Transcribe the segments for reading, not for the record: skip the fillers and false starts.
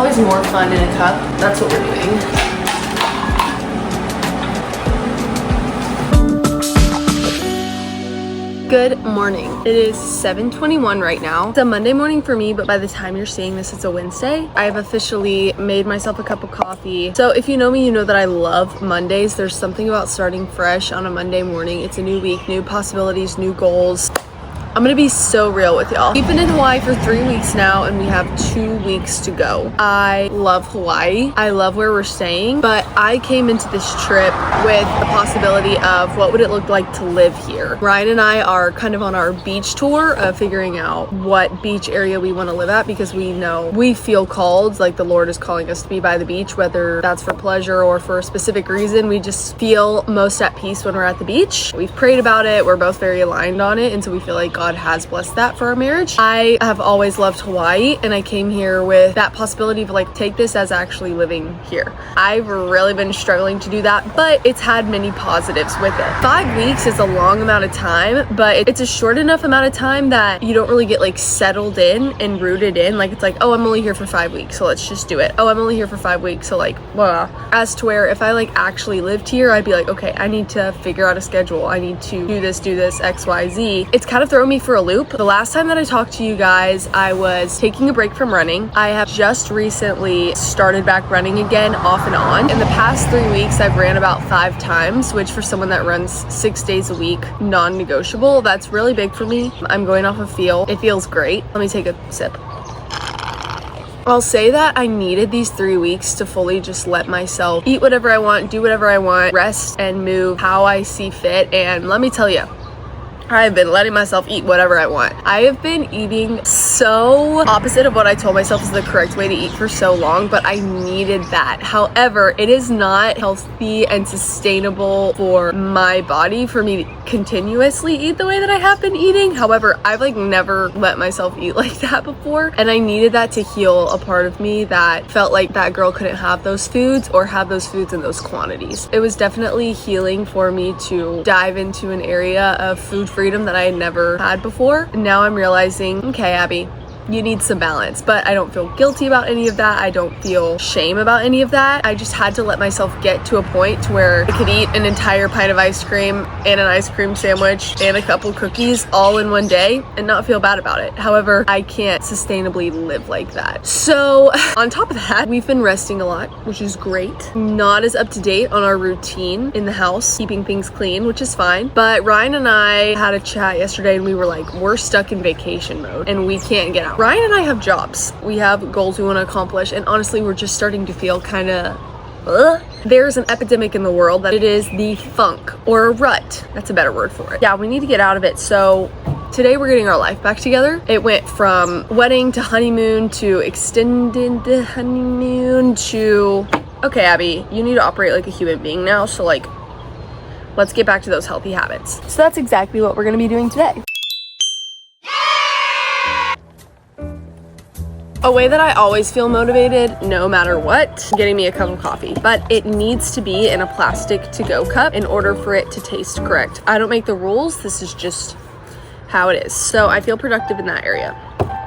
always more fun in a cup. That's what we're doing. Good morning. It is 7:21 right now. It's a Monday morning for me, but by the time you're seeing this, it's a Wednesday. I've officially made myself a cup of coffee. So if you know me, you know that I love Mondays. There's something about starting fresh on a Monday morning. It's a new week, new possibilities, new goals. I'm gonna be so real with y'all. We've been in Hawaii for 3 weeks now and we have 2 weeks to go. I love Hawaii. I love where we're staying, but I came into this trip with the possibility of what would it look like to live here. Ryan and I are kind of on our beach tour of figuring out what beach area we want to live at, because we feel called, like the Lord is calling us to be by the beach, whether that's for pleasure or for a specific reason. We just feel most at peace when we're at the beach. We've prayed about it. We're both very aligned on it, and so we feel like God has blessed that for our marriage. I have always loved Hawaii, and I came here with that possibility of like, take this as actually living here. I've really been struggling to do that, but it's had many positives with it. 5 weeks is a long amount of time, but it's a short enough amount of time that you don't really get like settled in and rooted in. Like, it's like, oh, I'm only here for 5 weeks, so let's just do it. Oh, I'm only here for 5 weeks, so like, blah. As to where if I like actually lived here, I'd be like, okay, I need to figure out a schedule. I need to do this, X, Y, Z. It's kind of throwing me for a loop. The last time that I talked to you guys, I was taking a break from running. I have just recently started back running again, off and on. In the past 3 weeks, I've ran about 5 times, which for someone that runs 6 days a week, non-negotiable. That's really big for me. I'm going off a feel. It feels great. Let me take a sip. I'll say that I needed these 3 weeks to fully just let myself eat whatever I want, do whatever I want, rest and move how I see fit. And let me tell you, I've been letting myself eat whatever I want. I have been eating so opposite of what I told myself is the correct way to eat for so long, but I needed that. However, it is not healthy and sustainable for my body for me to continuously eat the way that I have been eating. However, I've like never let myself eat like that before, and I needed that to heal a part of me that felt like that girl couldn't have those foods or have those foods in those quantities. It was definitely healing for me to dive into an area of food freedom that I had never had before. And now I'm realizing, okay, Abby, you need some balance, but I don't feel guilty about any of that. I don't feel shame about any of that. I just had to let myself get to a point to where I could eat an entire pint of ice cream and an ice cream sandwich and a couple cookies all in one day and not feel bad about it. However, I can't sustainably live like that. So on top of that, we've been resting a lot, which is great. Not as up to date on our routine in the house, keeping things clean, which is fine. But Ryan and I had a chat yesterday and we were like, we're stuck in vacation mode and we can't get out. Ryan and I have jobs. We have goals we want to accomplish, and honestly, we're just starting to feel kind of there's an epidemic in the world that it is the funk or a rut. That's a better word for it. Yeah, we need to get out of it. So today we're getting our life back together. It went from wedding to honeymoon to extended honeymoon to, okay, Abby, you need to operate like a human being now. So like, let's get back to those healthy habits. So that's exactly what we're going to be doing today. A way that I always feel motivated, no matter what, getting me a cup of coffee, but it needs to be in a plastic to-go cup in order for it to taste correct. I don't make the rules. This is just how it is. So I feel productive in that area.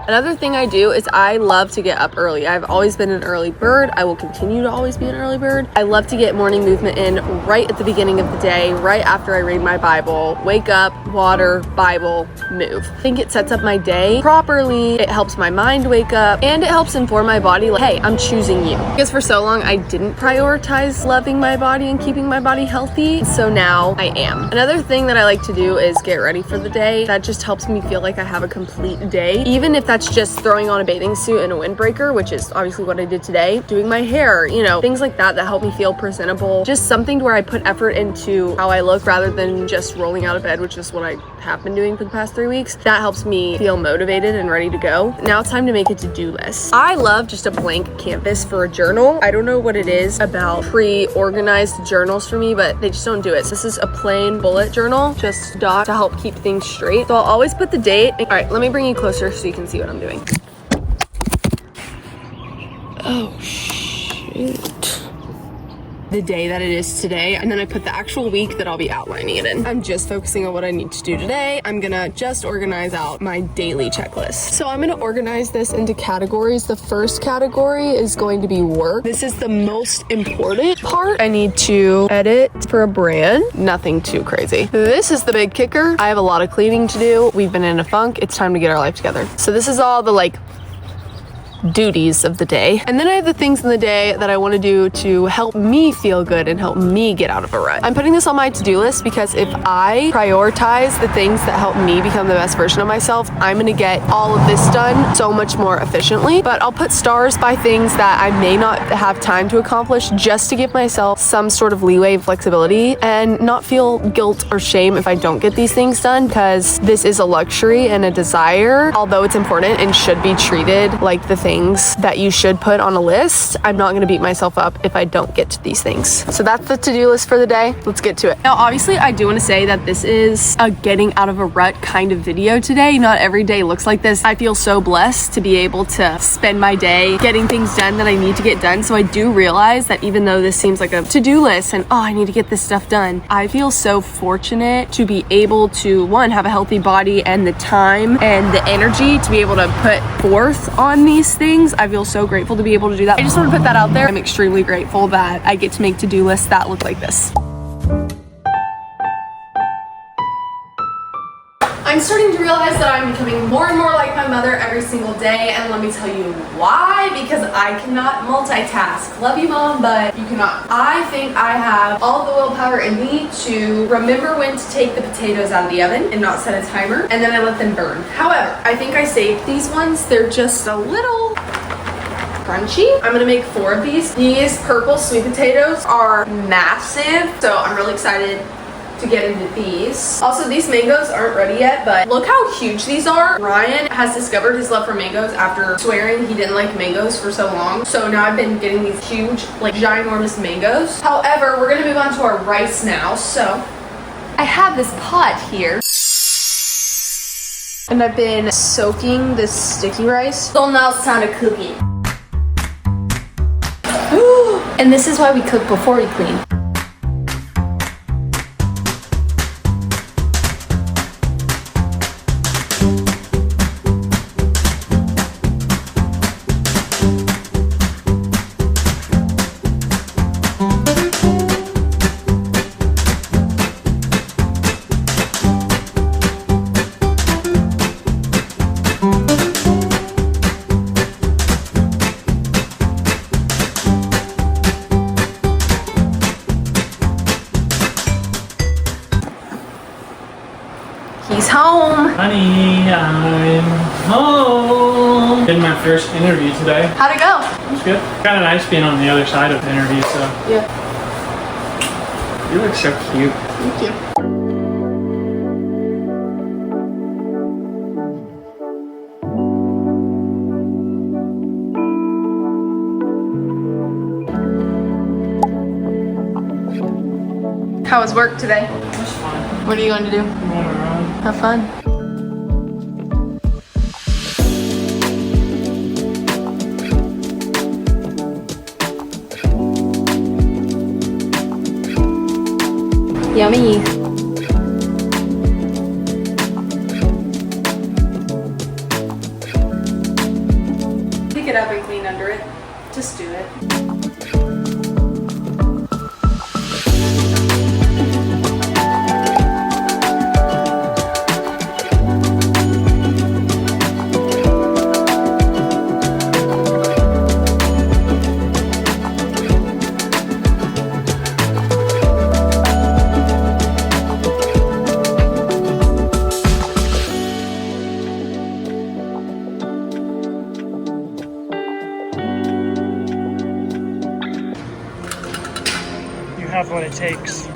Another thing I do is I love to get up early. I've always been an early bird. I will continue to always be an early bird. I love to get morning movement in right at the beginning of the day, right after I read my Bible. Wake up, water, Bible, move. I think it sets up my day properly. It helps my mind wake up, and it helps inform my body like, hey, I'm choosing you. Because for so long, I didn't prioritize loving my body and keeping my body healthy. So now I am. Another thing that I like to do is get ready for the day. That just helps me feel like I have a complete day. Even if that's just throwing on a bathing suit and a windbreaker, which is obviously what I did today, doing my hair, you know, things like that help me feel presentable. Just something where I put effort into how I look rather than just rolling out of bed, which is what I have been doing for the past 3 weeks. That helps me feel motivated and ready to go. Now it's time to make a to-do list. I love just a blank canvas for a journal. I don't know what it is about pre-organized journals for me, but they just don't do it. So this is a plain bullet journal, just dot to help keep things straight. So I'll always put the date. All right, let me bring you closer so you can see what I'm doing. Oh, shoot. the day that it is today, and then I put the actual week that I'll be outlining it in. I'm just focusing on what I need to do today. I'm gonna just organize out my daily checklist. So I'm gonna organize this into categories. The first category is going to be work. This is the most important part. I need to edit for a brand. Nothing too crazy. This is the big kicker. I have a lot of cleaning to do. We've been in a funk. It's time to get our life together. So this is all the like duties of the day. And then I have the things in the day that I want to do to help me feel good and help me get out of a rut. I'm putting this on my to-do list because if I prioritize the things that help me become the best version of myself, I'm going to get all of this done so much more efficiently. But I'll put stars by things that I may not have time to accomplish just to give myself some sort of leeway and flexibility and not feel guilt or shame if I don't get these things done, because this is a luxury and a desire. Although it's important and should be treated like the things that you should put on a list, I'm not going to beat myself up if I don't get to these things. So that's the to-do list for the day. Let's get to it. Now, obviously, I do want to say that this is a getting out of a rut kind of video today. Not every day looks like this. I feel so blessed to be able to spend my day getting things done that I need to get done. So I do realize that even though this seems like a to-do list and, oh, I need to get this stuff done, I feel so fortunate to be able to, one, have a healthy body and the time and the energy to be able to put forth on these things. I feel so grateful to be able to do that. I just want to put that out there. I'm extremely grateful that I get to make to-do lists that look like this. I'm starting to realize that I'm becoming more and more like my mother every single day, and let me tell you why. Because I cannot multitask. Love you, Mom, but you cannot. I think I have all the willpower in me to remember when to take the potatoes out of the oven and not set a timer, and then I let them burn. However, I think I saved these ones. They're just a little crunchy. I'm gonna make 4 of these. These purple sweet potatoes are massive, so I'm really excited to get into these. Also, these mangoes aren't ready yet, but look how huge these are. Ryan has discovered his love for mangoes after swearing he didn't like mangoes for so long. So now I've been getting these huge, like ginormous mangoes. However, we're gonna move on to our rice now. So I have this pot here, and I've been soaking this sticky rice. So now it's time to cook it. And this is why we cook before we clean. He's home. Honey, I'm home. Did my first interview today. How'd it go? It was good. Kind of nice being on the other side of the interview, so. Yeah. You look so cute. Thank you. How was work today? It was fun. What are you going to do? I'm going around. Have fun. Yummy. Pick it up and clean under it. Just do it. Have what it takes.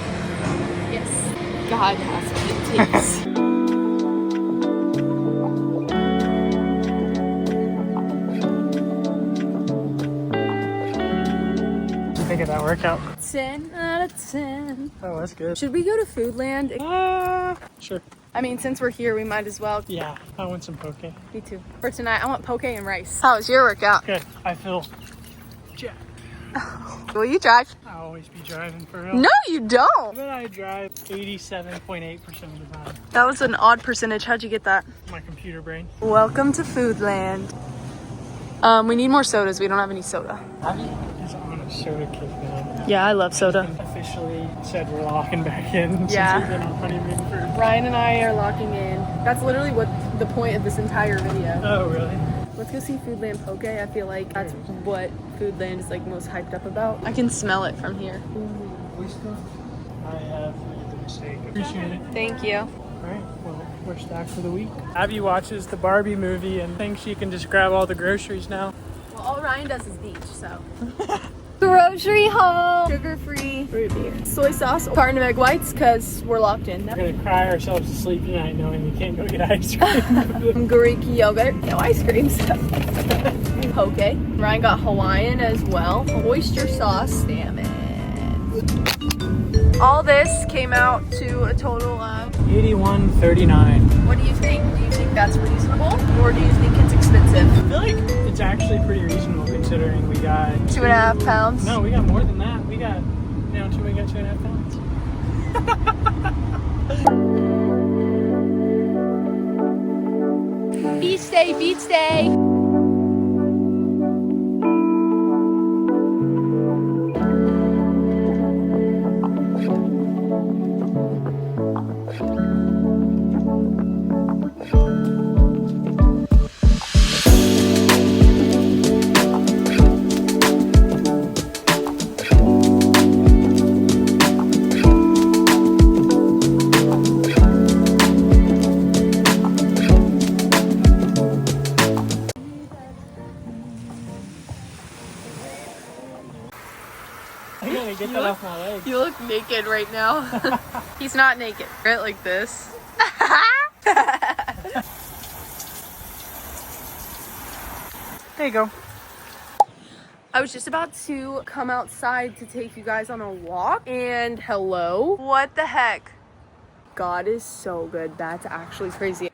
Yes. God has what it takes. What do you think of that workout? 10 out of 10. Oh, that's good. Should we go to Foodland? Sure. I mean, since we're here, we might as well. Yeah, I want some poke. Me too. For tonight, I want poke and rice. How was your workout? Good. I feel jacked. Will you drive? I'll always be driving for real. No, you don't. But I drive 87.8% of the time. That was an odd percentage. How'd you get that? My computer brain. Welcome to Foodland. We need more sodas. We don't have any soda. Abby is on a soda kick now. Yeah, I love soda. Officially said we're locking back in Yeah. since we've been on honeymoon for... Ryan and I are locking in. That's literally what the point of this entire video. Oh, really? Let's go see Foodland Poke. I feel like that's what Foodland is like most hyped up about. I can smell it from here. I have made the mistake. Appreciate it. Thank you. Alright, well, we're stacked for the week. Abby watches the Barbie movie and thinks she can just grab all the groceries now. Well, all Ryan does is beach, so. Grocery haul. Sugar-free root beer. Soy sauce. Carton of egg whites, because we're locked in. We're gonna cry ourselves to sleep tonight knowing we can't go get ice cream. Greek yogurt. No ice creams. Poke. Ryan got Hawaiian as well. Oyster sauce. Salmon. All this came out to a total of $81.39. What do you think? Do you think that's reasonable? Or do you think it's expensive? I feel like it's actually pretty reasonable considering we got 2.5 pounds? No, we got more than that. We got 2.5 pounds. Beach day, beach day. I gotta get that off my legs. You look naked right now. He's not naked. Right like this. There you go. I was just about to come outside to take you guys on a walk and hello. What the heck? God is so good. That's actually crazy.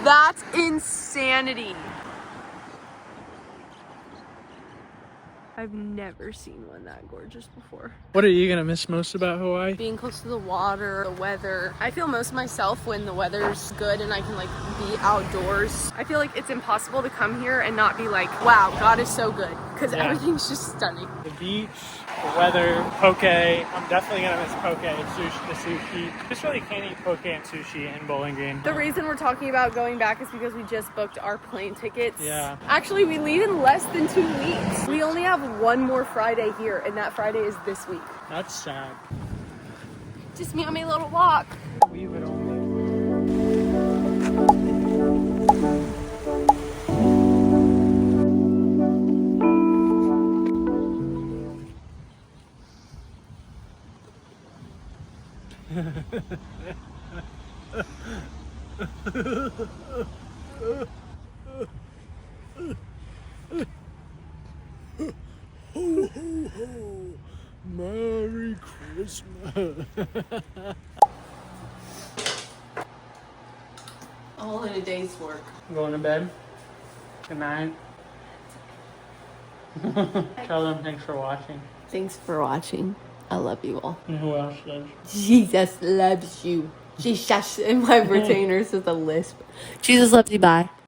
That's insanity. I've never seen one that gorgeous before. What are you gonna miss most about Hawaii? Being close to the water, the weather. I feel most myself when the weather's good and I can like be outdoors. I feel like it's impossible to come here and not be like, wow, God is so good. Because everything's just stunning. The beach, the weather, poke. I'm definitely gonna miss poke, the sushi. Just really can't eat poke and sushi in Bowling Green. The reason we're talking about going back is because we just booked our plane tickets. Yeah. Actually, we leave in less than 2 weeks. We only have one more Friday here, and that Friday is this week. That's sad. Just me on my little walk. We would only... Ho, ho, ho. Merry Christmas. All in a day's work. Going to bed. Good night. Tell them thanks for watching. Thanks for watching. I love you all. And who else does? Jesus loves you. Jesus, and my retainers with a lisp. Jesus loves you, bye.